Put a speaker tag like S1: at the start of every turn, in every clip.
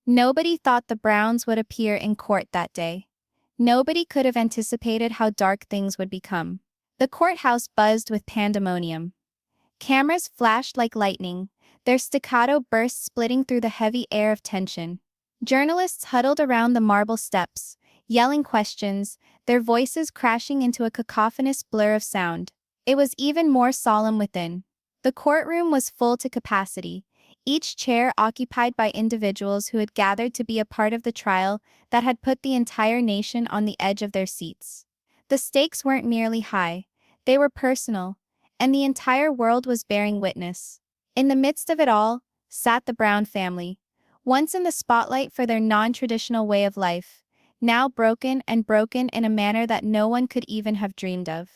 S1: Nobody thought the Browns would appear in court that day. Nobody could have anticipated how dark things would become. The courthouse buzzed with pandemonium. Cameras flashed like lightning, their staccato bursts splitting through the heavy air of tension. Journalists huddled around the marble steps, yelling questions, their voices crashing into a cacophonous blur of sound. It was even more solemn within. The courtroom was full to capacity, each chair occupied by individuals who had gathered to be a part of the trial that had put the entire nation on the edge of their seats. The stakes weren't merely high, they were personal, and the entire world was bearing witness. In the midst of it all, sat the Brown family, once in the spotlight for their non-traditional way of life, now broken in a manner that no one could even have dreamed of.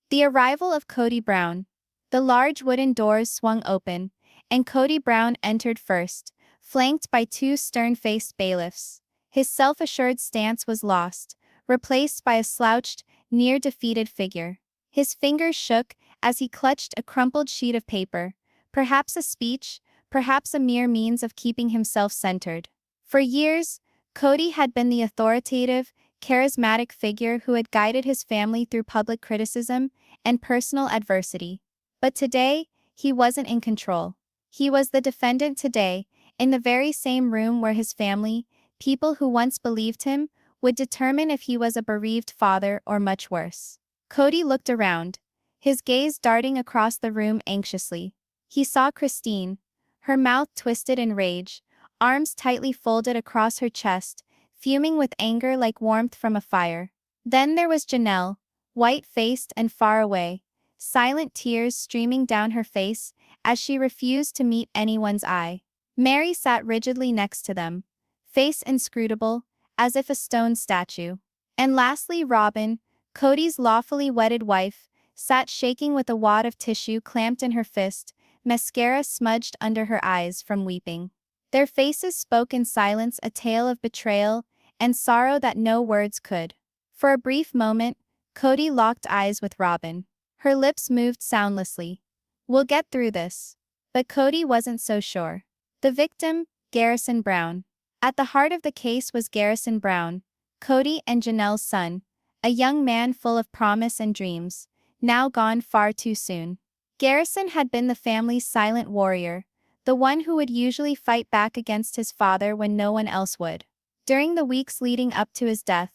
S1: The arrival of Kody Brown. The large wooden doors swung open, and Kody Brown entered first, flanked by two stern-faced bailiffs. His self-assured stance was lost, replaced by a slouched, near-defeated figure. His fingers shook as he clutched a crumpled sheet of paper, perhaps a speech, perhaps a mere means of keeping himself centered. For years, Kody had been the authoritative, charismatic figure who had guided his family through public criticism and personal adversity. But today, he wasn't in control. He was the defendant today, in the very same room where his family, people who once believed him, would determine if he was a bereaved father or much worse. Kody looked around, his gaze darting across the room anxiously. He saw Christine, her mouth twisted in rage, arms tightly folded across her chest, fuming with anger like warmth from a fire. Then there was Janelle, white-faced and far away, silent tears streaming down her face as she refused to meet anyone's eye. Mary sat rigidly next to them, face inscrutable, as if a stone statue. And lastly Robyn, Kody's lawfully wedded wife, sat shaking with a wad of tissue clamped in her fist, mascara smudged under her eyes from weeping. Their faces spoke in silence a tale of betrayal and sorrow that no words could. For a brief moment, Kody locked eyes with Robyn. Her lips moved soundlessly. "We'll get through this." But Kody wasn't so sure. The victim, Garrison Brown. At the heart of the case was Garrison Brown, Kody and Janelle's son, a young man full of promise and dreams, now gone far too soon. Garrison had been the family's silent warrior, the one who would usually fight back against his father when no one else would. During the weeks leading up to his death,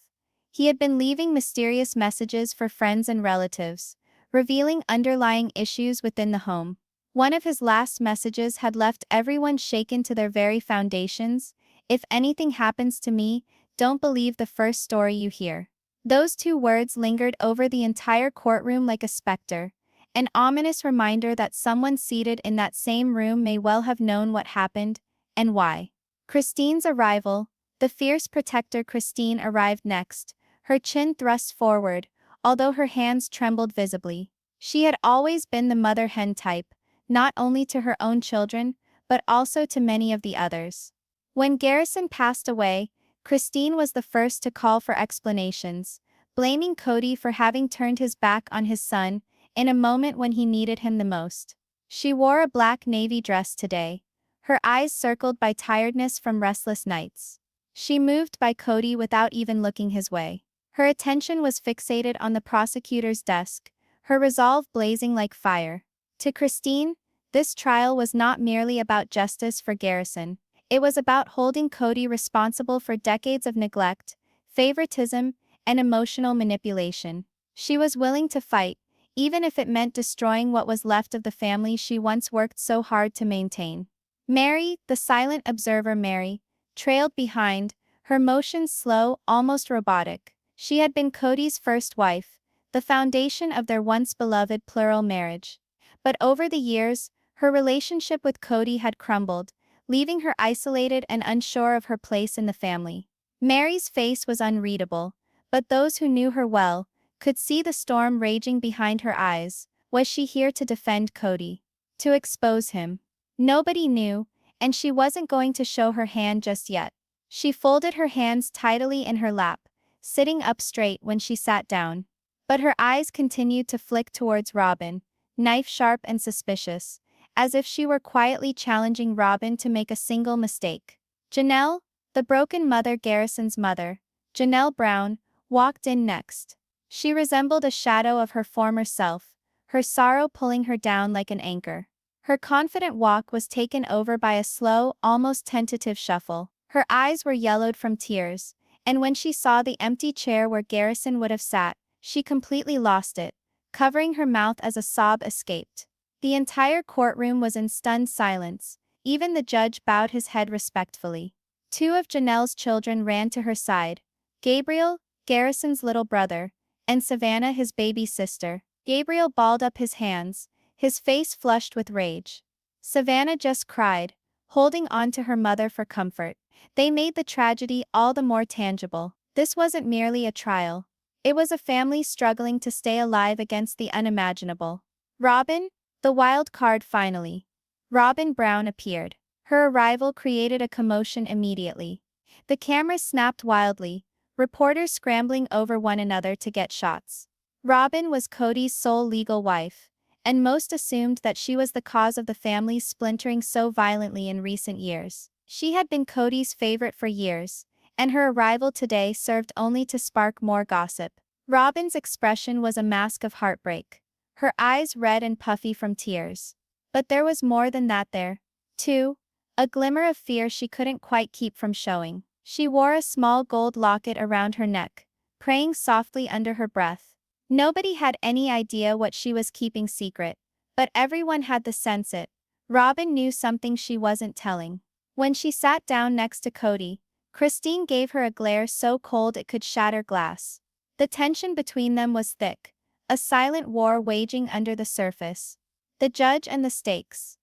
S1: he had been leaving mysterious messages for friends and relatives, revealing underlying issues within the home. One of his last messages had left everyone shaken to their very foundations. "If anything happens to me, don't believe the first story you hear." Those two words lingered over the entire courtroom like a specter, an ominous reminder that someone seated in that same room may well have known what happened, and why. Christine's arrival. The fierce protector Christine arrived next, her chin thrust forward, although her hands trembled visibly. She had always been the mother hen type, not only to her own children, but also to many of the others. When Garrison passed away, Christine was the first to call for explanations, blaming Kody for having turned his back on his son in a moment when he needed him the most. She wore a black navy dress today, her eyes circled by tiredness from restless nights. She moved by Kody without even looking his way. Her attention was fixated on the prosecutor's desk, her resolve blazing like fire. To Christine, this trial was not merely about justice for Garrison. It was about holding Kody responsible for decades of neglect, favoritism, and emotional manipulation. She was willing to fight, even if it meant destroying what was left of the family she once worked so hard to maintain. Mary, the silent observer Mary, trailed behind, her motions slow, almost robotic. She had been Kody's first wife, the foundation of their once beloved plural marriage. But over the years, her relationship with Kody had crumbled, leaving her isolated and unsure of her place in the family. Mary's face was unreadable, but those who knew her well could see the storm raging behind her eyes. Was she here to defend Kody? To expose him? Nobody knew, and she wasn't going to show her hand just yet. She folded her hands tidily in her lap, sitting up straight when she sat down. But her eyes continued to flick towards Robyn, knife-sharp and suspicious, as if she were quietly challenging Robyn to make a single mistake. Janelle, The broken mother, Garrison's mother, Janelle Brown, walked in next. She resembled a shadow of her former self, her sorrow pulling her down like an anchor. Her confident walk was taken over by a slow, almost tentative shuffle. Her eyes were yellowed from tears, and when she saw the empty chair where Garrison would have sat, she completely lost it, covering her mouth as a sob escaped. The entire courtroom was in stunned silence. Even the judge bowed his head respectfully. Two of Janelle's children ran to her side: Gabriel, Garrison's little brother, and Savannah, his baby sister. Gabriel balled up his hands, his face flushed with rage. Savannah just cried, holding on to her mother for comfort. They made the tragedy all the more tangible. This wasn't merely a trial. It was a family struggling to stay alive against the unimaginable. Robyn, the wild card finally. Robyn Brown appeared. Her arrival created a commotion immediately. The cameras snapped wildly, reporters scrambling over one another to get shots. Robyn was Kody's sole legal wife, and most assumed that she was the cause of the family's splintering so violently in recent years. She had been Kody's favorite for years, and her arrival today served only to spark more gossip. Robyn's expression was a mask of heartbreak, her eyes red and puffy from tears. But there was more than that there, too, a glimmer of fear she couldn't quite keep from showing. She wore a small gold locket around her neck, praying softly under her breath. Nobody had any idea what she was keeping secret, but everyone had the sense it. Robyn knew something she wasn't telling. When she sat down next to Kody, Christine gave her a glare so cold it could shatter glass. The tension between them was thick, a silent war waging under the surface. The judge and the stakes.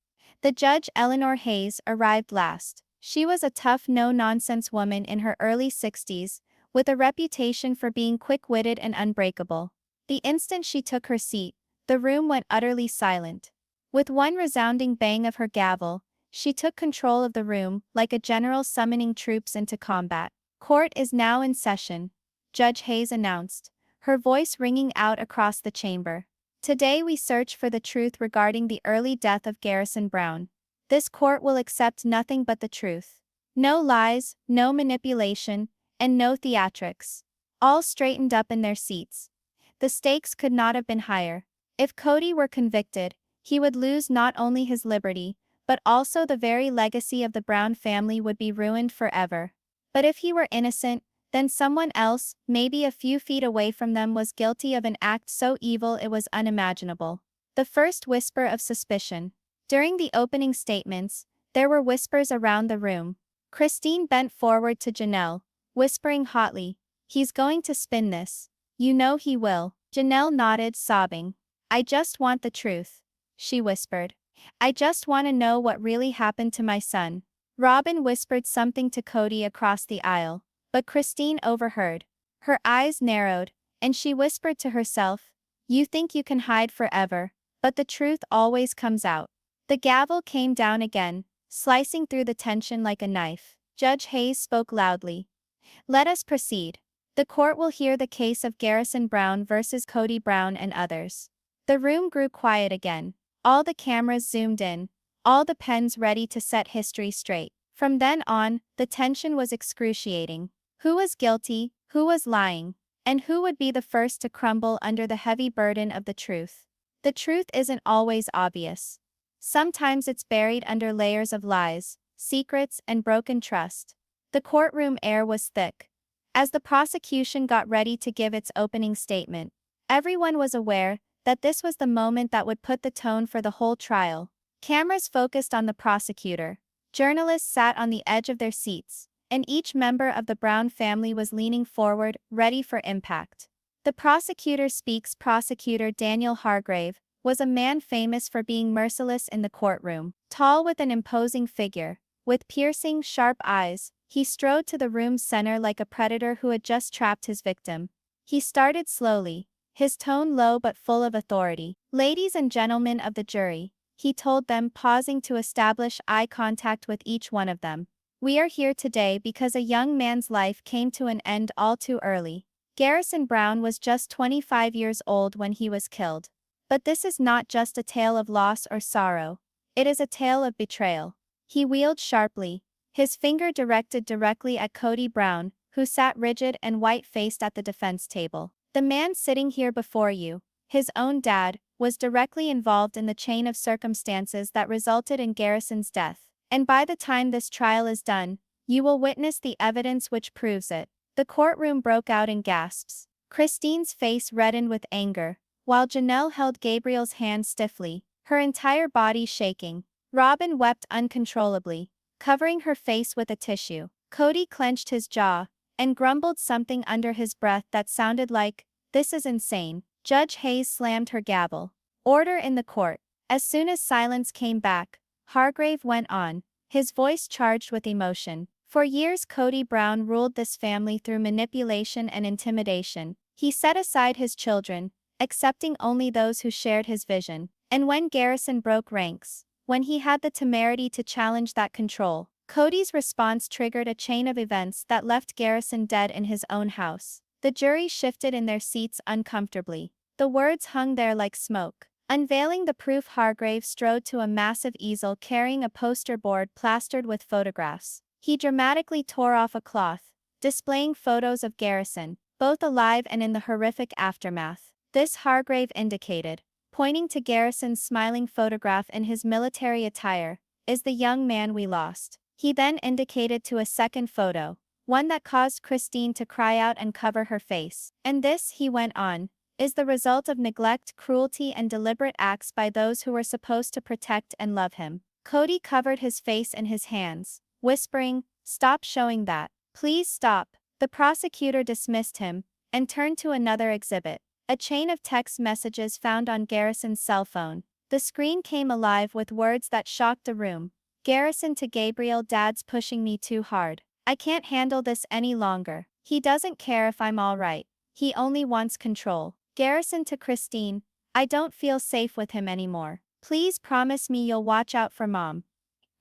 S1: The judge, Eleanor Hayes, arrived last. She was a tough, no-nonsense woman in her early 60s, with a reputation for being quick-witted and unbreakable. The instant she took her seat, the room went utterly silent. With one resounding bang of her gavel, she took control of the room, like a general summoning troops into combat. "Court is now in session," Judge Hayes announced, her voice ringing out across the chamber. "Today we search for the truth regarding the early death of Garrison Brown. This court will accept nothing but the truth. No lies, no manipulation, and no theatrics." All straightened up in their seats. The stakes could not have been higher. If Kody were convicted, he would lose not only his liberty, but also the very legacy of the Brown family would be ruined forever. But if he were innocent, then someone else, maybe a few feet away from them, was guilty of an act so evil it was unimaginable. The first whisper of suspicion. During the opening statements, there were whispers around the room. Christine bent forward to Janelle, whispering hotly, "He's going to spin this. You know he will." Janelle nodded, sobbing. "I just want the truth," she whispered. "I just want to know what really happened to my son." Robyn whispered something to Kody across the aisle, but Christine overheard. Her eyes narrowed, and she whispered to herself, "You think you can hide forever, but the truth always comes out." The gavel came down again, slicing through the tension like a knife. Judge Hayes spoke loudly. "Let us proceed. The court will hear the case of Garrison Brown versus Kody Brown and others." The room grew quiet again. All the cameras zoomed in, all the pens ready to set history straight. From then on, the tension was excruciating. Who was guilty, who was lying, and who would be the first to crumble under the heavy burden of the truth? The truth isn't always obvious. Sometimes it's buried under layers of lies, secrets, and broken trust. The courtroom air was thick. As the prosecution got ready to give its opening statement, everyone was aware that this was the moment that would put the tone for the whole trial. Cameras focused on the prosecutor. Journalists sat on the edge of their seats, and each member of the Brown family was leaning forward, ready for impact. The prosecutor speaks. Prosecutor Daniel Hargrave was a man famous for being merciless in the courtroom. Tall with an imposing figure, with piercing, sharp eyes, he strode to the room's center like a predator who had just trapped his victim. He started slowly, his tone low but full of authority. "Ladies and gentlemen of the jury," he told them, pausing to establish eye contact with each one of them. "We are here today because a young man's life came to an end all too early. Garrison Brown was just 25 years old when he was killed. But this is not just a tale of loss or sorrow. It is a tale of betrayal." He wheeled sharply, his finger directed directly at Kody Brown, who sat rigid and white-faced at the defense table. The man sitting here before you, his own dad, was directly involved in the chain of circumstances that resulted in Garrison's death. And by the time this trial is done, you will witness the evidence which proves it. The courtroom broke out in gasps. Christine's face reddened with anger, while Janelle held Gabriel's hand stiffly, her entire body shaking. Robyn wept uncontrollably, covering her face with a tissue. Kody clenched his jaw and grumbled something under his breath that sounded like, "This is insane." Judge Hayes slammed her gavel. "Order in the court." As soon as silence came back, Hargrave went on, his voice charged with emotion. For years Kody Brown ruled this family through manipulation and intimidation. He set aside his children, accepting only those who shared his vision. And when Garrison broke ranks, when he had the temerity to challenge that control, Kody's response triggered a chain of events that left Garrison dead in his own house. The jury shifted in their seats uncomfortably. The words hung there like smoke. Unveiling the proof, Hargrave strode to a massive easel carrying a poster board plastered with photographs. He dramatically tore off a cloth, displaying photos of Garrison, both alive and in the horrific aftermath. "This," Hargrave indicated, pointing to Garrison's smiling photograph in his military attire, "is the young man we lost." He then indicated to a second photo, one that caused Christine to cry out and cover her face. "And this," he went on, "is the result of neglect, cruelty and deliberate acts by those who were supposed to protect and love him." Kody covered his face in his hands, whispering, "Stop showing that. Please stop." The prosecutor dismissed him and turned to another exhibit, a chain of text messages found on Garrison's cell phone. The screen came alive with words that shocked the room. "Garrison to Gabriel, Dad's pushing me too hard. I can't handle this any longer. He doesn't care if I'm all right. He only wants control." Garrison to Christine, "I don't feel safe with him anymore. Please promise me you'll watch out for Mom."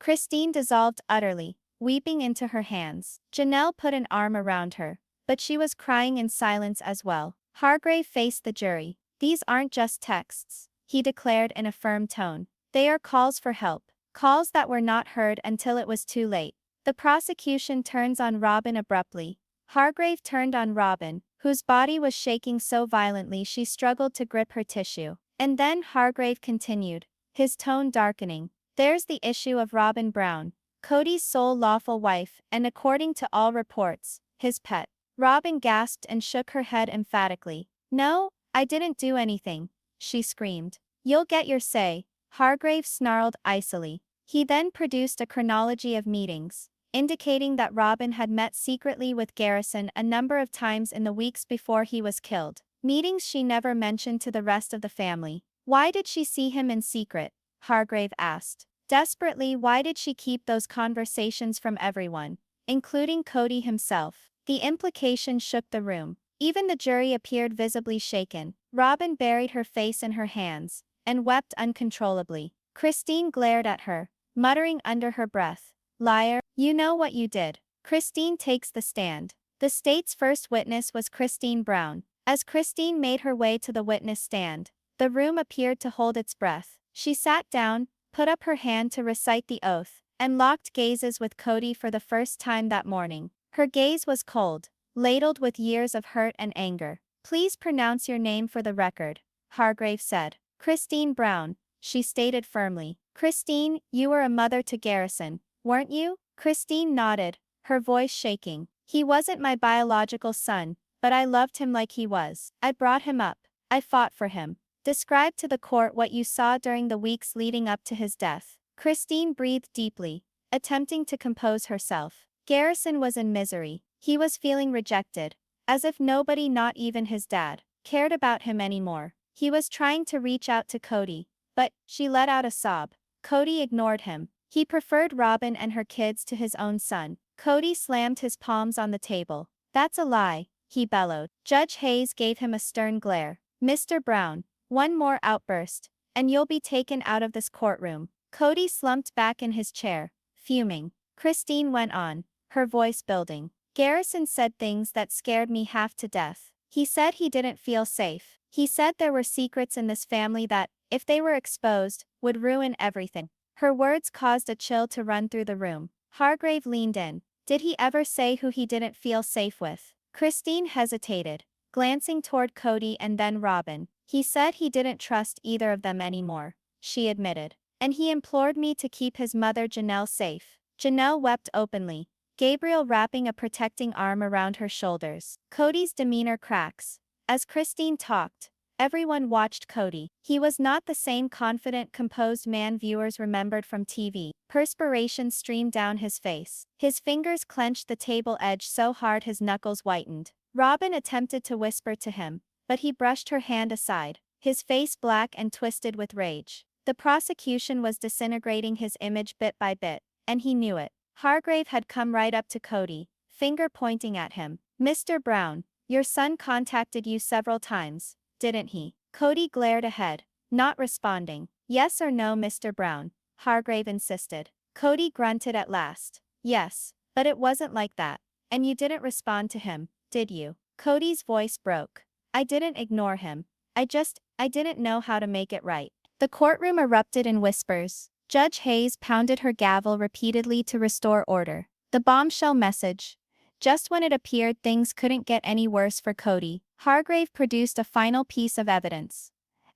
S1: Christine dissolved utterly, weeping into her hands. Janelle put an arm around her, but she was crying in silence as well. Hargrave faced the jury. "These aren't just texts," he declared in a firm tone. "They are calls for help. Calls that were not heard until it was too late." The prosecution turns on Robyn abruptly. Hargrave turned on Robyn, whose body was shaking so violently she struggled to grip her tissue. And then Hargrave continued, his tone darkening. "There's the issue of Robyn Brown, Kody's sole lawful wife, and according to all reports, his pet." Robyn gasped and shook her head emphatically. "No, I didn't do anything," she screamed. "You'll get your say," Hargrave snarled icily. He then produced a chronology of meetings, indicating that Robyn had met secretly with Garrison a number of times in the weeks before he was killed. Meetings she never mentioned to the rest of the family. "Why did she see him in secret?" Hargrave asked. Desperately, why did she keep those conversations from everyone, including Kody himself? The implication shook the room. Even the jury appeared visibly shaken. Robyn buried her face in her hands and wept uncontrollably. Christine glared at her, muttering under her breath, "Liar, you know what you did." Christine takes the stand. The state's first witness was Christine Brown. As Christine made her way to the witness stand, the room appeared to hold its breath. She sat down, put up her hand to recite the oath, and locked gazes with Kody for the first time that morning. Her gaze was cold, ladled with years of hurt and anger. "Please pronounce your name for the record," Hargrave said. "Christine Brown," she stated firmly. "Christine, you were a mother to Garrison, weren't you?" Christine nodded, her voice shaking. "He wasn't my biological son, but I loved him like he was. I brought him up. I fought for him." "Describe to the court what you saw during the weeks leading up to his death." Christine breathed deeply, attempting to compose herself. Garrison was in misery. He was feeling rejected, as if nobody, not even his dad, cared about him anymore. He was trying to reach out to Kody, but she let out a sob. Kody ignored him. He preferred Robyn and her kids to his own son. Kody slammed his palms on the table. "That's a lie," he bellowed. Judge Hayes gave him a stern glare. "Mr. Brown, one more outburst, and you'll be taken out of this courtroom." Kody slumped back in his chair, fuming. Christine went on, her voice building. "Garrison said things that scared me half to death. He said he didn't feel safe. He said there were secrets in this family that, if they were exposed, would ruin everything." Her words caused a chill to run through the room. Hargrave leaned in. Did he ever say who he didn't feel safe with? Christine hesitated, glancing toward Kody and then Robyn. He said he didn't trust either of them anymore, she admitted. And he implored me to keep his mother Janelle safe. Janelle wept openly, Gabriel wrapping a protecting arm around her shoulders. Kody's demeanor cracks. As Christine talked, everyone watched Kody. He was not the same confident, composed man viewers remembered from TV. Perspiration streamed down his face. His fingers clenched the table edge so hard his knuckles whitened. Robyn attempted to whisper to him, but he brushed her hand aside, his face black and twisted with rage. The prosecution was disintegrating his image bit by bit, and he knew it. Hargrave had come right up to Kody, finger pointing at him. Mr. Brown, your son contacted you several times, didn't he? Kody glared ahead, not responding. Yes or no, Mr. Brown? Hargrave insisted. Kody grunted at last. Yes, but it wasn't like that. And you didn't respond to him, did you? Kody's voice broke. I didn't ignore him. I didn't know how to make it right. The courtroom erupted in whispers. Judge Hayes pounded her gavel repeatedly to restore order. The bombshell message. Just when it appeared things couldn't get any worse for Kody, Hargrave produced a final piece of evidence.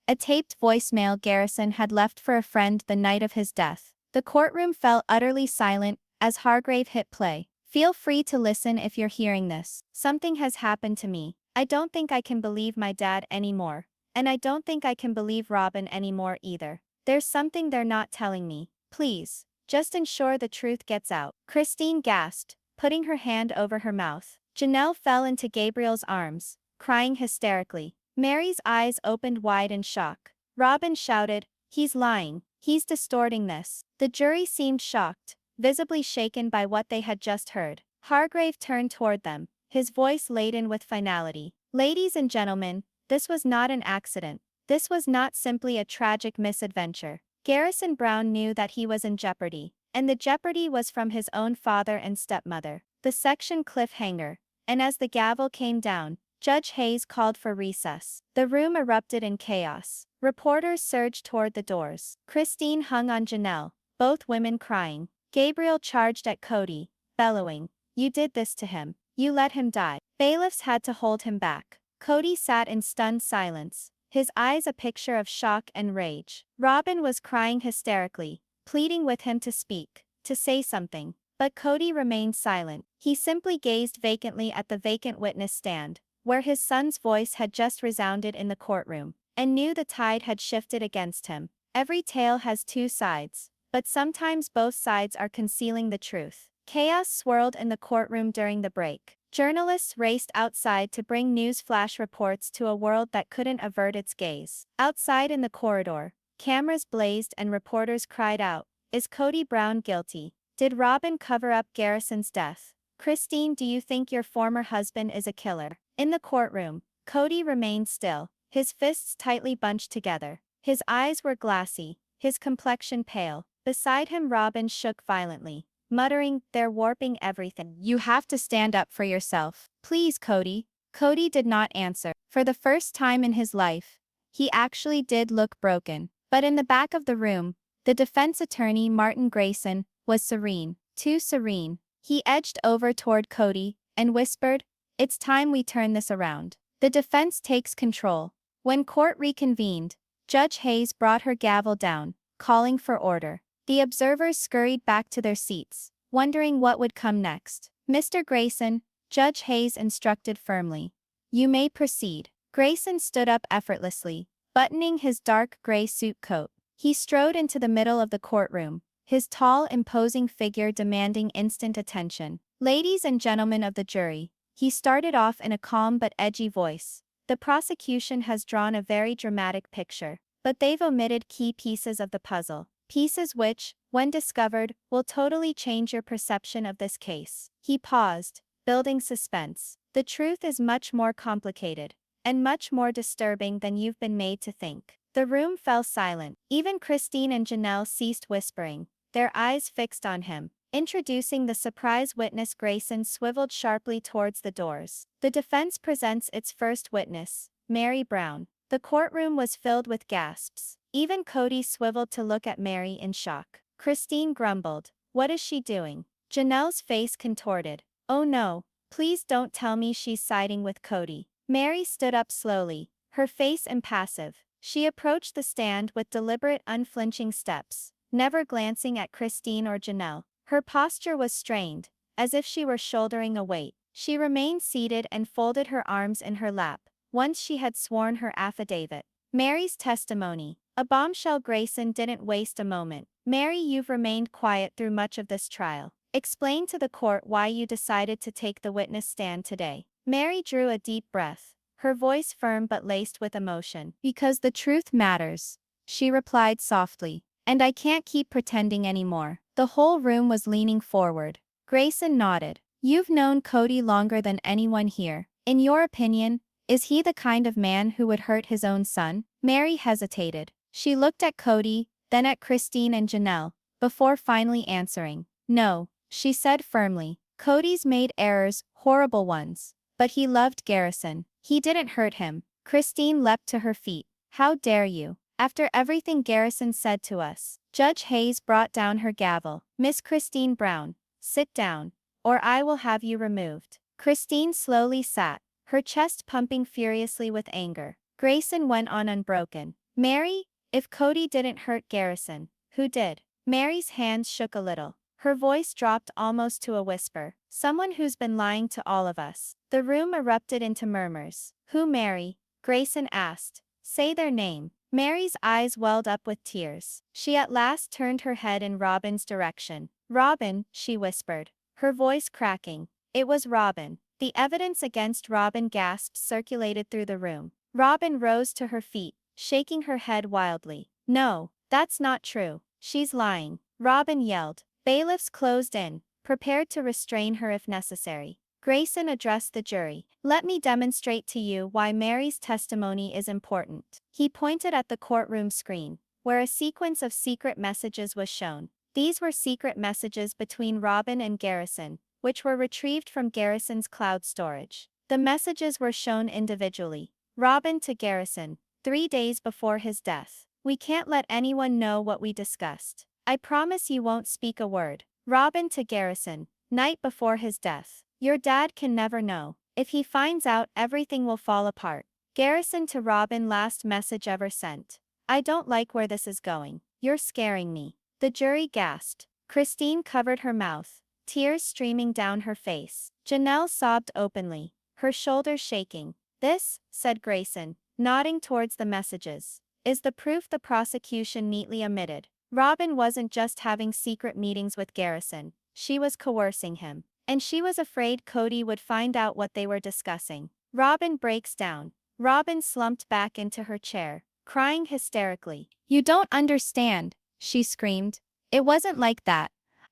S1: A taped voicemail Garrison had left for a friend the night of his death. The courtroom fell utterly silent as Hargrave hit play. Feel free to listen if you're hearing this. Something has happened to me. I don't think I can believe my dad anymore. And I don't think I can believe Robyn anymore either. There's something they're not telling me. Please, just ensure the truth gets out. Christine gasped, putting her hand over her mouth. Janelle fell into Gabriel's arms, crying hysterically. Mary's eyes opened wide in shock. Robyn shouted, "He's lying. He's distorting this." The jury seemed shocked, visibly shaken by what they had just heard. Hargrave turned toward them, his voice laden with finality. "Ladies and gentlemen, this was not an accident. This was not simply a tragic misadventure. Garrison Brown knew that he was in jeopardy, and the jeopardy was from his own father and stepmother." The section cliffhanger, and as the gavel came down, Judge Hayes called for recess. The room erupted in chaos. Reporters surged toward the doors. Christine hung on Janelle, both women crying. Gabriel charged at Kody, bellowing, "You did this to him. You let him die." Bailiffs had to hold him back. Kody sat in stunned silence, his eyes a picture of shock and rage. Robyn was crying hysterically, pleading with him to speak, to say something. But Kody remained silent. He simply gazed vacantly at the vacant witness stand, where his son's voice had just resounded in the courtroom, and knew the tide had shifted against him. Every tale has two sides, but sometimes both sides are concealing the truth. Chaos swirled in the courtroom during the break. Journalists raced outside to bring news flash reports to a world that couldn't avert its gaze. Outside in the corridor, cameras blazed and reporters cried out, "Is Kody Brown guilty? Did Robyn cover up Garrison's death? Christine, do you think your former husband is a killer?" In the courtroom, Kody remained still, his fists tightly bunched together. His eyes were glassy, his complexion pale. Beside him Robyn shook violently, muttering, "They're warping everything. You have to stand up for yourself. Please, Kody." Kody did not answer. For the first time in his life, he actually did look broken. But in the back of the room, the defense attorney Martin Grayson was serene, too serene. He edged over toward Kody and whispered, "It's time we turn this around." The defense takes control. When court reconvened, Judge Hayes brought her gavel down, calling for order. The observers scurried back to their seats, wondering what would come next. "Mr. Grayson," Judge Hayes instructed firmly, "you may proceed." Grayson stood up effortlessly, buttoning his dark gray suit coat. He strode into the middle of the courtroom, his tall, imposing figure demanding instant attention. "Ladies and gentlemen of the jury," he started off in a calm but edgy voice, "the prosecution has drawn a very dramatic picture, but they've omitted key pieces of the puzzle. Pieces which, when discovered, will totally change your perception of this case." He paused, building suspense. "The truth is much more complicated, and much more disturbing than you've been made to think." The room fell silent. Even Christine and Janelle ceased whispering, their eyes fixed on him. Introducing the surprise witness, Grayson swiveled sharply towards the doors. "The defense presents its first witness, Mary Brown." The courtroom was filled with gasps. Even Kody swiveled to look at Mary in shock. Christine grumbled, "What is she doing? Janelle's face contorted. Oh no, please don't tell me she's siding with Kody. Mary stood up slowly, her face impassive. She approached the stand with deliberate, unflinching steps, never glancing at Christine or Janelle. Her posture was strained, as if she were shouldering a weight. She remained seated and folded her arms in her lap. Once she had sworn her affidavit. Mary's testimony. A bombshell. Grayson didn't waste a moment. Mary, you've remained quiet through much of this trial. Explain to the court why you decided to take the witness stand today. Mary drew a deep breath, her voice firm but laced with emotion. Because the truth matters, she replied softly. And I can't keep pretending anymore. The whole room was leaning forward. Grayson nodded. You've known Kody longer than anyone here. In your opinion, is he the kind of man who would hurt his own son? Mary hesitated. She looked at Kody, then at Christine and Janelle, before finally answering. No, she said firmly. Kody's made errors, horrible ones. But he loved Garrison. He didn't hurt him. Christine leapt to her feet. How dare you? After everything Garrison said to us. Judge Hayes brought down her gavel. Miss Christine Brown, sit down, or I will have you removed. Christine slowly sat, her chest pumping furiously with anger. Grayson went on unbroken. Mary, if Kody didn't hurt Garrison, who did? Mary's hands shook a little. Her voice dropped almost to a whisper. Someone who's been lying to all of us. The room erupted into murmurs. Who, Mary? Grayson asked. Say their name. Mary's eyes welled up with tears. She at last turned her head in Robyn's direction. Robyn, she whispered, her voice cracking. It was Robyn. The evidence against Robyn. Gasps circulated through the room. Robyn rose to her feet, shaking her head wildly. No, that's not true. She's lying. Robyn yelled. Bailiffs closed in, prepared to restrain her if necessary. Grayson addressed the jury. Let me demonstrate to you why Mary's testimony is important. He pointed at the courtroom screen, where a sequence of secret messages was shown. These were secret messages between Robyn and Garrison, which were retrieved from Garrison's cloud storage. The messages were shown individually. Robyn to Garrison, 3 days before his death. We can't let anyone know what we discussed. I promise you won't speak a word. Robyn to Garrison, night before his death. Your dad can never know. If he finds out, everything will fall apart. Garrison to Robyn, last message ever sent. I don't like where this is going. You're scaring me. The jury gasped. Christine covered her mouth, tears streaming down her face. Janelle sobbed openly, her shoulders shaking. This, said Grayson, nodding towards the messages, is the proof the prosecution neatly omitted. Robyn wasn't just having secret meetings with Garrison, she was coercing him. And she was afraid Kody would find out what they were discussing. Robyn breaks down. Robyn slumped back into her chair, crying hysterically. You don't understand, she screamed. It wasn't like that.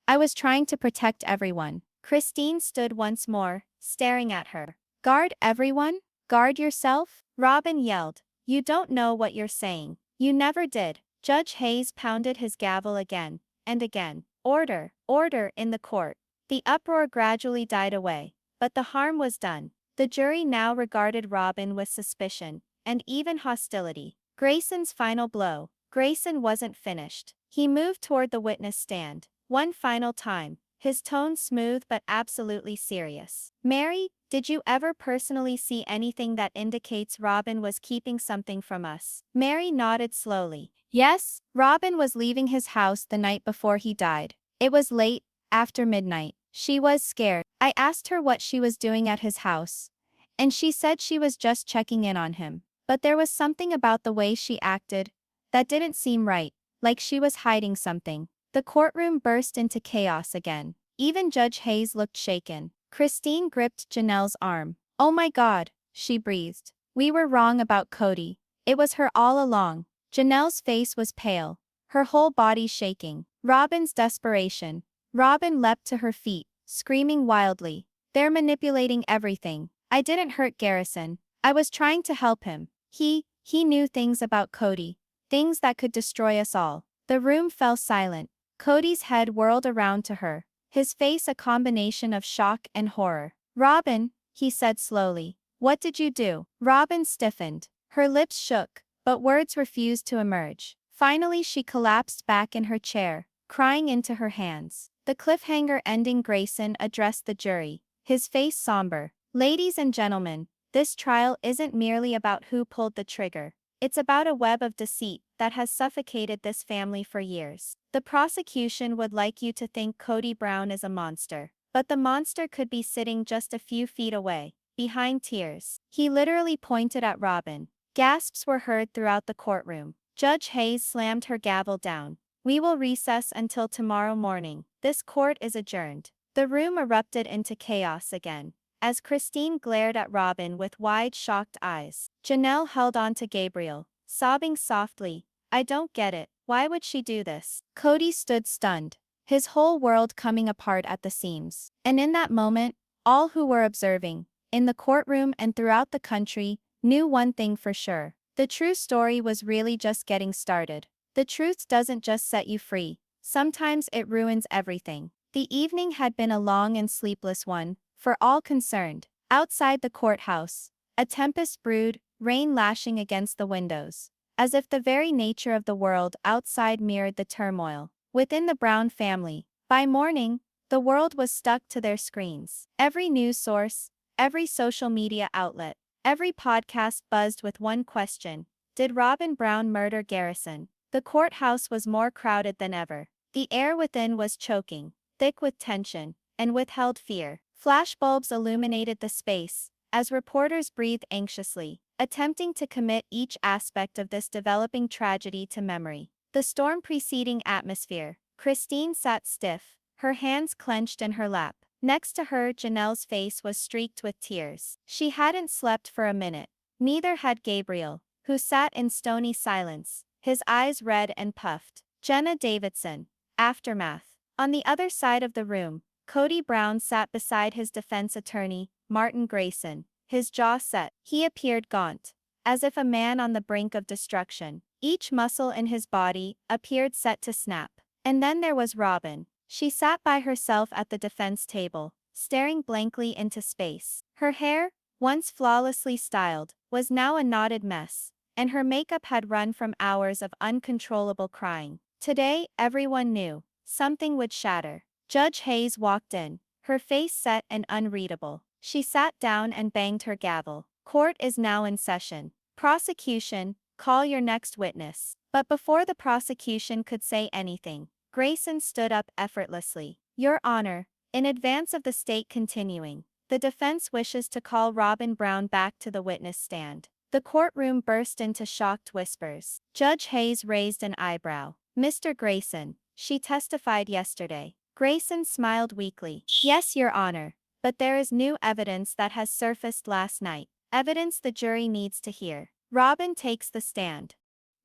S1: I was trying to protect everyone. Christine stood once more, staring at her. Guard everyone? Guard yourself? Robyn yelled. You don't know what you're saying. You never did. Judge Hayes pounded his gavel again and again. Order, order in the court. The uproar gradually died away, but the harm was done. The jury now regarded Robyn with suspicion and even hostility. Grayson's final blow. Grayson wasn't finished. He moved toward the witness stand, one final time, his tone smooth but absolutely serious. Mary, did you ever personally see anything that indicates Robyn was keeping something from us? Mary nodded slowly. Yes, Robyn was leaving his house the night before he died. It was late, after midnight. She was scared. I asked her what she was doing at his house, and she said she was just checking in on him. But there was something about the way she acted that didn't seem right, like she was hiding something. The courtroom burst into chaos again. Even Judge Hayes looked shaken. Christine gripped Janelle's arm. Oh my God, she breathed. We were wrong about Kody. It was her all along. Janelle's face was pale, her whole body shaking. Robyn's desperation. Robyn leapt to her feet, screaming wildly. They're manipulating everything. I didn't hurt Garrison. I was trying to help him. He knew things about Kody. Things that could destroy us all. The room fell silent. Kody's head whirled around to her, his face a combination of shock and horror. Robyn, he said slowly. What did you do? Robyn stiffened. Her lips shook, but words refused to emerge. Finally she collapsed back in her chair, crying into her hands. The cliffhanger ending. Grayson addressed the jury, his face somber. Ladies and gentlemen, this trial isn't merely about who pulled the trigger. It's about a web of deceit that has suffocated this family for years. The prosecution would like you to think Kody Brown is a monster. But the monster could be sitting just a few feet away, behind tears. He literally pointed at Robyn. Gasps were heard throughout the courtroom. Judge Hayes slammed her gavel down. We will recess until tomorrow morning. This court is adjourned. The room erupted into chaos again, as Christine glared at Robyn with wide, shocked eyes. Janelle held on to Gabriel, sobbing softly. I don't get it. Why would she do this? Kody stood stunned, his whole world coming apart at the seams. And in that moment, all who were observing, in the courtroom and throughout the country, knew one thing for sure. The true story was really just getting started. The truth doesn't just set you free. Sometimes it ruins everything. The evening had been a long and sleepless one, for all concerned. Outside the courthouse, a tempest brewed, rain lashing against the windows, as if the very nature of the world outside mirrored the turmoil within the Brown family. By morning, the world was stuck to their screens. Every news source, every social media outlet, every podcast buzzed with one question: did Robyn Brown murder Garrison? The courthouse was more crowded than ever. The air within was choking, thick with tension and withheld fear. Flashbulbs illuminated the space, as reporters breathed anxiously, attempting to commit each aspect of this developing tragedy to memory. The storm preceding atmosphere. Christine sat stiff, her hands clenched in her lap. Next to her, Janelle's face was streaked with tears. She hadn't slept for a minute. Neither had Gabriel, who sat in stony silence, his eyes red and puffed. Jenna Davidson. Aftermath. On the other side of the room, Kody Brown sat beside his defense attorney, Martin Grayson, his jaw set. He appeared gaunt, as if a man on the brink of destruction. Each muscle in his body appeared set to snap. And then there was Robyn. She sat by herself at the defense table, staring blankly into space. Her hair, once flawlessly styled, was now a knotted mess, and her makeup had run from hours of uncontrollable crying. Today, everyone knew something would shatter. Judge Hayes walked in, her face set and unreadable. She sat down and banged her gavel. Court is now in session. Prosecution, call your next witness. But before the prosecution could say anything, Grayson stood up effortlessly. Your Honor, in advance of the state continuing, the defense wishes to call Robyn Brown back to the witness stand. The courtroom burst into shocked whispers. Judge Hayes raised an eyebrow. Mr. Grayson, she testified yesterday. Grayson smiled weakly. Yes, Your Honor, but there is new evidence that has surfaced last night. Evidence the jury needs to hear. Robyn takes the stand.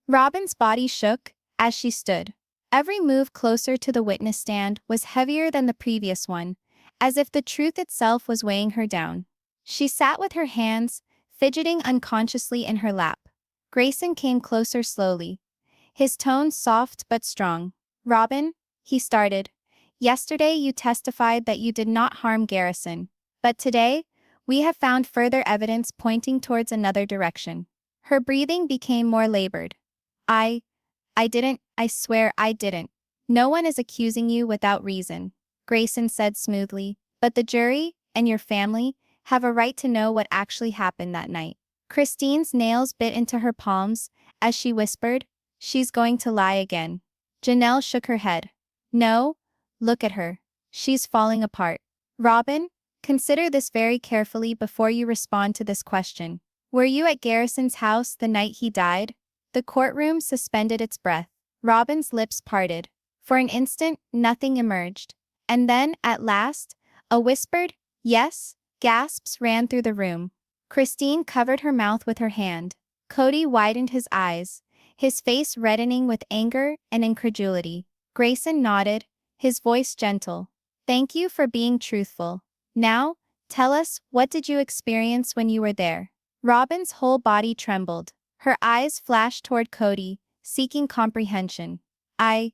S1: Robyn's body shook as she stood. Every move closer to the witness stand was heavier than the previous one, as if the truth itself was weighing her down. She sat with her hands fidgeting unconsciously in her lap. Grayson came closer slowly, his tone soft but strong. Robyn, he started, yesterday you testified that you did not harm Garrison, but today, we have found further evidence pointing towards another direction. Her breathing became more labored. I didn't, I swear I didn't. No one is accusing you without reason, Grayson said smoothly, but the jury, and your family, have a right to know what actually happened that night. Christine's nails bit into her palms as she whispered, she's going to lie again. Janelle shook her head. No, look at her. She's falling apart. Robyn, consider this very carefully before you respond to this question. Were you at Garrison's house the night he died? The courtroom suspended its breath. Robyn's lips parted. For an instant, nothing emerged. And then, at last, a whispered, yes, gasps ran through the room. Christine covered her mouth with her hand. Kody widened his eyes, his face reddening with anger and incredulity. Grayson nodded, his voice gentle. Thank you for being truthful. Now, tell us, what did you experience when you were there? Robyn's whole body trembled. Her eyes flashed toward Kody, seeking comprehension. I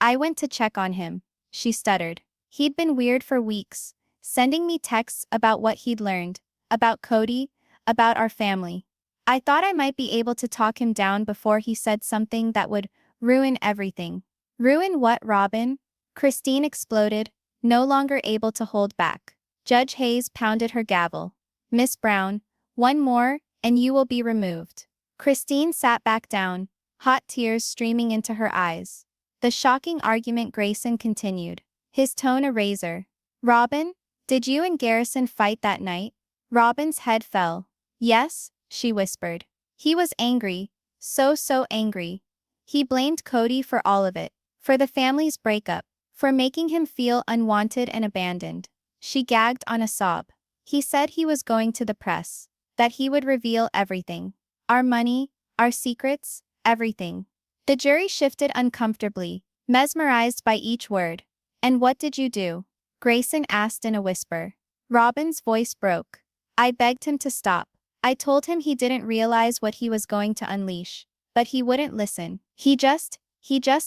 S1: went to check on him, she stuttered. He'd been weird for weeks, sending me texts about what he'd learned, about Kody, about our family. I thought I might be able to talk him down before he said something that would ruin everything. Ruin what, Robyn? Christine exploded, no longer able to hold back. Judge Hayes pounded her gavel. Miss Brown, one more, and you will be removed. Christine sat back down, hot tears streaming into her eyes. The shocking argument Grayson continued, his tone a razor. Robyn, did you and Garrison fight that night? Robyn's head fell. Yes, she whispered. He was angry, so angry. He blamed Kody for all of it, for the family's breakup, for making him feel unwanted and abandoned. She gagged on a sob. He said he was going to the press, that he would reveal everything. Our money, our secrets, everything. The jury shifted uncomfortably, mesmerized by each word. And what did you do? Grayson asked in a whisper. Robyn's voice broke. I begged him to stop. I told him he didn't realize what he was going to unleash. But he wouldn't listen. He just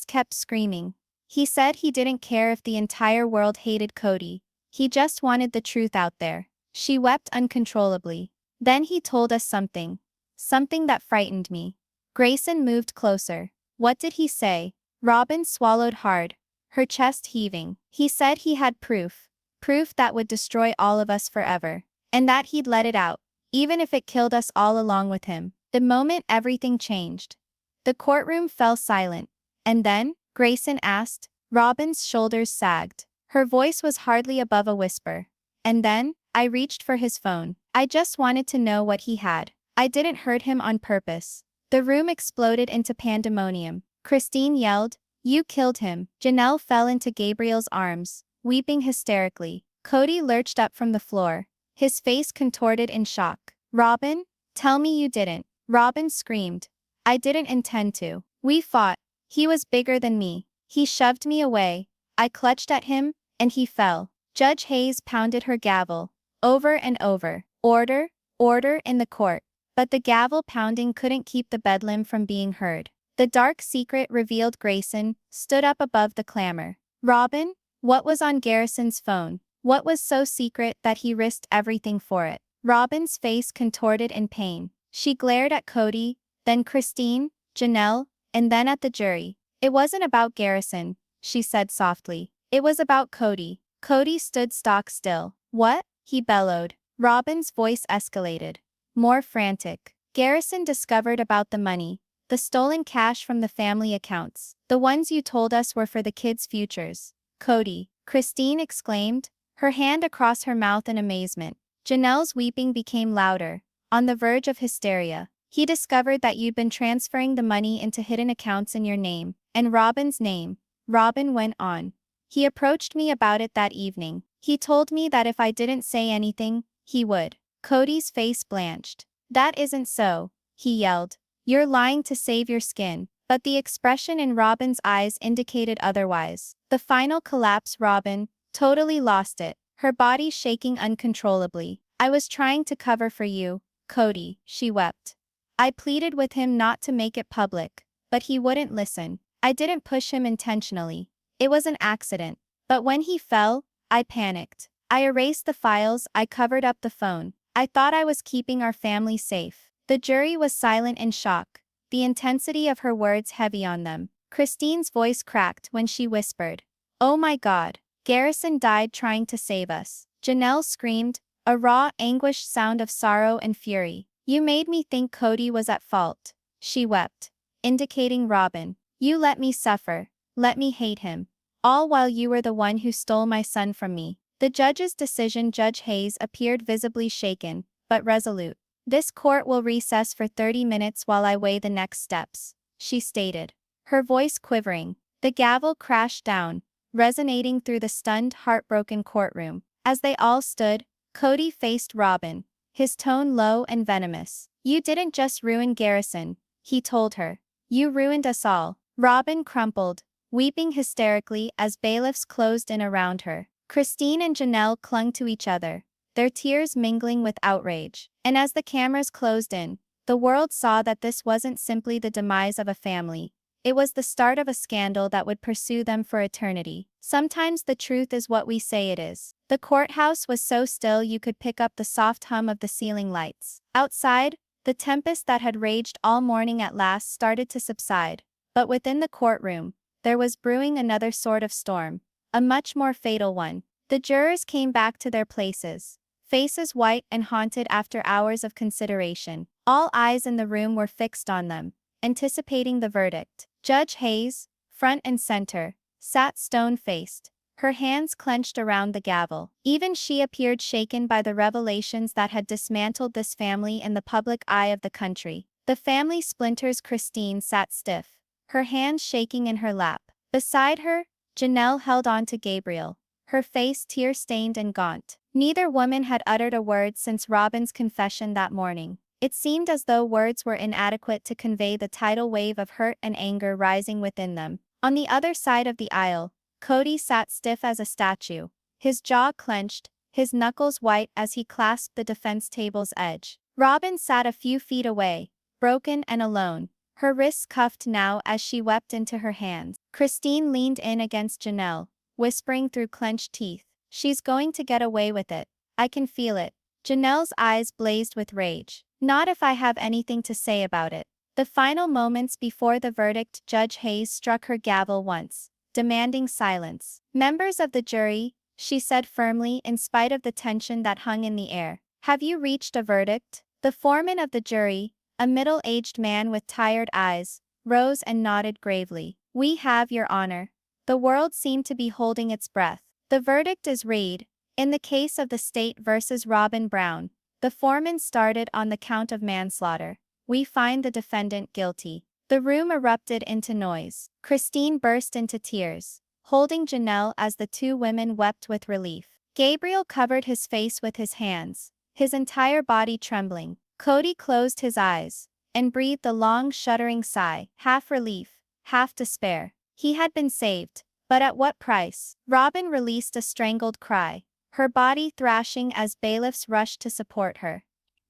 S1: kept screaming. He said he didn't care if the entire world hated Kody. He just wanted the truth out there. She wept uncontrollably. Then he told us something. Something that frightened me. Grayson moved closer. What did he say? Robyn swallowed hard, her chest heaving. He said he had proof. Proof that would destroy all of us forever. And that he'd let it out, even if it killed us all along with him. The moment everything changed. The courtroom fell silent. And then, Grayson asked. Robyn's shoulders sagged. Her voice was hardly above a whisper. And then, I reached for his phone. I just wanted to know what he had. I didn't hurt him on purpose. The room exploded into pandemonium. Christine yelled, "You killed him." Janelle fell into Gabriel's arms, weeping hysterically. Kody lurched up from the floor, his face contorted in shock. Robyn, tell me you didn't. Robyn screamed. I didn't intend to. We fought. He was bigger than me. He shoved me away. I clutched at him, and he fell. Judge Hayes pounded her gavel, over and over. Order, order in the court. But the gavel pounding couldn't keep the bedlam from being heard. The dark secret revealed Grayson stood up above the clamor. Robyn, what was on Garrison's phone? What was so secret that he risked everything for it? Robyn's face contorted in pain. She glared at Kody, then Christine, Janelle, and then at the jury. It wasn't about Garrison, she said softly. It was about Kody. Kody stood stock still. What? He bellowed. Robyn's voice escalated. More frantic. Garrison discovered about the money. The stolen cash from the family accounts. The ones you told us were for the kids' futures. Kody, Christine exclaimed, her hand across her mouth in amazement. Janelle's weeping became louder, on the verge of hysteria. He discovered that you'd been transferring the money into hidden accounts in your name, and Robyn's name. Robyn went on. He approached me about it that evening. He told me that if I didn't say anything, he would. Kody's face blanched. That isn't so, he yelled. You're lying to save your skin. But the expression in Robyn's eyes indicated otherwise. The final collapse. Robyn totally lost it, her body shaking uncontrollably. I was trying to cover for you, Kody, she wept. I pleaded with him not to make it public, but he wouldn't listen. I didn't push him intentionally. It was an accident. But when he fell, I panicked. I erased the files, I covered up the phone. I thought I was keeping our family safe. The jury was silent in shock, the intensity of her words heavy on them. Christine's voice cracked when she whispered, "Oh my God, Garrison died trying to save us." Janelle screamed, a raw, anguished sound of sorrow and fury. "You made me think Kody was at fault." She wept, indicating Robyn. "You let me suffer, let me hate him. All while you were the one who stole my son from me." The judge's decision. Judge Hayes appeared visibly shaken, but resolute. "This court will recess for 30 minutes while I weigh the next steps," she stated, her voice quivering. The gavel crashed down, resonating through the stunned, heartbroken courtroom. As they all stood, Kody faced Robyn, his tone low and venomous. "You didn't just ruin Garrison," he told her. "You ruined us all." Robyn crumpled, weeping hysterically as bailiffs closed in around her. Christine and Janelle clung to each other, their tears mingling with outrage. And as the cameras closed in, the world saw that this wasn't simply the demise of a family. It was the start of a scandal that would pursue them for eternity. Sometimes the truth is what we say it is. The courthouse was so still you could pick up the soft hum of the ceiling lights. Outside, the tempest that had raged all morning at last started to subside. But within the courtroom, there was brewing another sort of storm. a much more fatal one. The jurors came back to their places, faces white and haunted after hours of consideration. All eyes in the room were fixed on them, anticipating the verdict. Judge Hayes, front and center, sat stone-faced, her hands clenched around the gavel. Even she appeared shaken by the revelations that had dismantled this family in the public eye of the country. The family splinters. Christine sat stiff, her hands shaking in her lap. Beside her, Janelle held on to Gabriel, her face tear-stained and gaunt. Neither woman had uttered a word since Robyn's confession that morning. It seemed as though words were inadequate to convey the tidal wave of hurt and anger rising within them. On the other side of the aisle, Kody sat stiff as a statue, his jaw clenched, his knuckles white as he clasped the defense table's edge. Robyn sat a few feet away, broken and alone, her wrists cuffed now as she wept into her hands. Christine leaned in against Janelle, whispering through clenched teeth, "She's going to get away with it. I can feel it." Janelle's eyes blazed with rage. "Not if I have anything to say about it." The final moments before the verdict, Judge Hayes struck her gavel once, demanding silence. "Members of the jury," she said firmly in spite of the tension that hung in the air, "have you reached a verdict?" The foreman of the jury, a middle-aged man with tired eyes, rose and nodded gravely. "We have, Your Honor." The world seemed to be holding its breath. "The verdict is read. In the case of the state versus Robyn Brown," the foreman started on the count of manslaughter, "we find the defendant guilty." The room erupted into noise. Christine burst into tears, holding Janelle as the two women wept with relief. Gabriel covered his face with his hands, his entire body trembling. Kody closed his eyes and breathed a long shuddering sigh, half relief, half despair. He had been saved, but at what price? Robyn released a strangled cry, her body thrashing as bailiffs rushed to support her.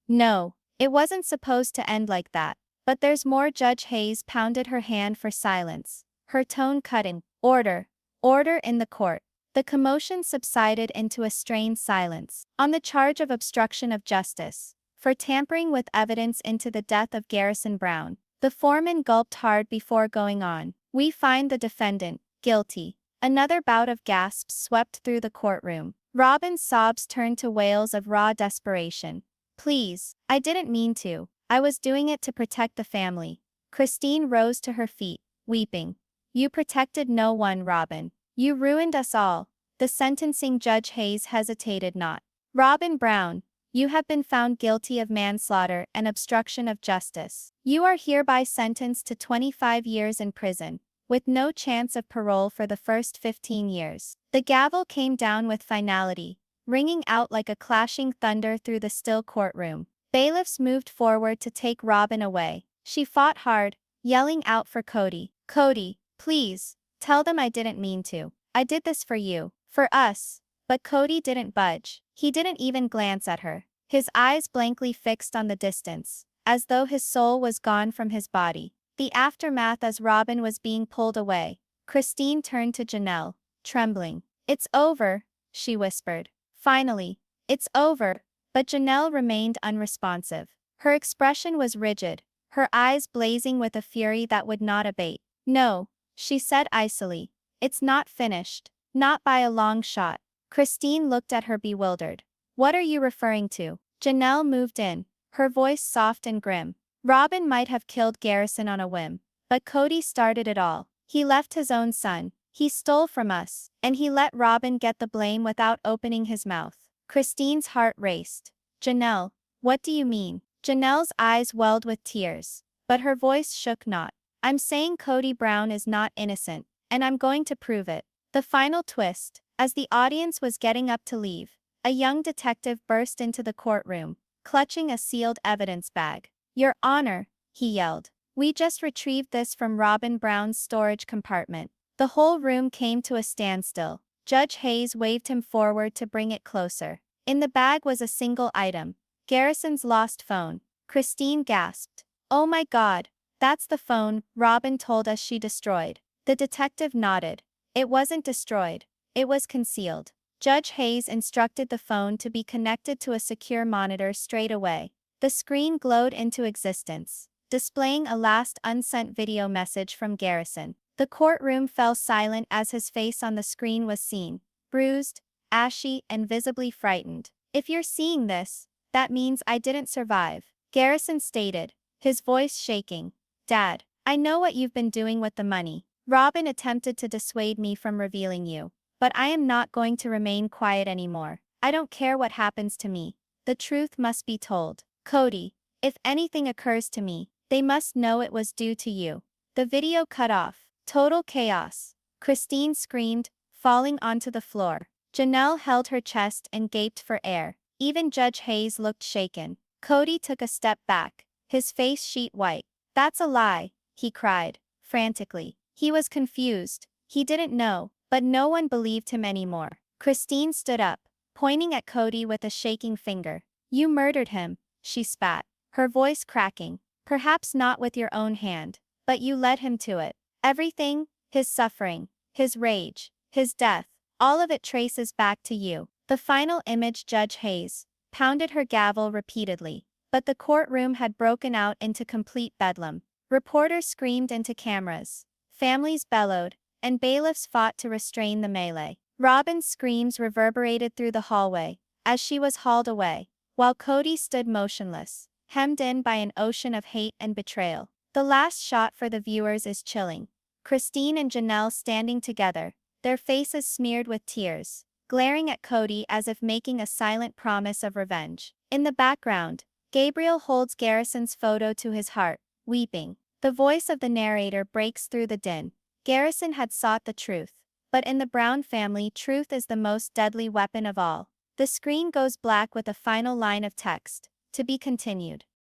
S1: "No, it wasn't supposed to end like that." "But there's more." Judge Hayes pounded her hand for silence, her tone cutting. "Order. Order in the court." The commotion subsided into a strained silence. "On the charge of obstruction of justice, for tampering with evidence into the death of Garrison Brown," the foreman gulped hard before going on, "we find the defendant guilty." Another bout of gasps swept through the courtroom. Robyn's sobs turned to wails of raw desperation. "Please, I didn't mean to. I was doing it to protect the family." Christine rose to her feet, weeping. "You protected no one, Robyn. You ruined us all." The sentencing Judge Hayes hesitated not. "Robyn Brown, you have been found guilty of manslaughter and obstruction of justice. You are hereby sentenced to 25 years in prison, with no chance of parole for the first 15 years. The gavel came down with finality, ringing out like a clashing thunder through the still courtroom. Bailiffs moved forward to take Robyn away. She fought hard, yelling out for Kody. "Kody, please, tell them I didn't mean to. I did this for you, for us." But Kody didn't budge. He didn't even glance at her, his eyes blankly fixed on the distance, as though his soul was gone from his body. The aftermath as Robyn was being pulled away, Christine turned to Janelle, trembling. "It's over," she whispered. "Finally, it's over." But Janelle remained unresponsive. Her expression was rigid, her eyes blazing with a fury that would not abate. "No," she said icily. "It's not finished. Not by a long shot." Christine looked at her bewildered. "What are you referring to?" Janelle moved in, her voice soft and grim. "Robyn might have killed Garrison on a whim, but Kody started it all. He left his own son, he stole from us, and he let Robyn get the blame without opening his mouth." Christine's heart raced. "Janelle, what do you mean?" Janelle's eyes welled with tears, but her voice shook not. "I'm saying Kody Brown is not innocent, and I'm going to prove it." The final twist. As the audience was getting up to leave, a young detective burst into the courtroom, clutching a sealed evidence bag. "Your Honor," he yelled, "we just retrieved this from Robyn Brown's storage compartment." The whole room came to a standstill. Judge Hayes waved him forward to bring it closer. In the bag was a single item, Garrison's lost phone. Christine gasped. "Oh my God, that's the phone Robyn told us she destroyed." The detective nodded. "It wasn't destroyed. It was concealed." Judge Hayes instructed the phone to be connected to a secure monitor straight away. The screen glowed into existence, displaying a last unsent video message from Garrison. The courtroom fell silent as his face on the screen was seen, bruised, ashy, and visibly frightened. "If you're seeing this, that means I didn't survive," Garrison stated, his voice shaking. "Dad, I know what you've been doing with the money. Robyn attempted to dissuade me from revealing you. But I am not going to remain quiet anymore. I don't care what happens to me. The truth must be told. Kody, if anything occurs to me, they must know it was due to you." The video cut off. Total chaos. Christine screamed, falling onto the floor. Janelle held her chest and gaped for air. Even Judge Hayes looked shaken. Kody took a step back, his face sheet white. "That's a lie," he cried, frantically. He was confused. He didn't know, but no one believed him anymore. Christine stood up, pointing at Kody with a shaking finger. "You murdered him," she spat, her voice cracking. "Perhaps not with your own hand, but you led him to it. Everything, his suffering, his rage, his death, all of it traces back to you." The final image. Judge Hayes pounded her gavel repeatedly, but the courtroom had broken out into complete bedlam. Reporters screamed into cameras, families bellowed, and bailiffs fought to restrain the melee. Robyn's screams reverberated through the hallway as she was hauled away, while Kody stood motionless, hemmed in by an ocean of hate and betrayal. The last shot for the viewers is chilling. Christine and Janelle standing together, their faces smeared with tears, glaring at Kody as if making a silent promise of revenge. In the background, Gabriel holds Garrison's photo to his heart, weeping. The voice of the narrator breaks through the din. Garrison had sought the truth. But in the Brown family, truth is the most deadly weapon of all. The screen goes black with a final line of text. To be continued.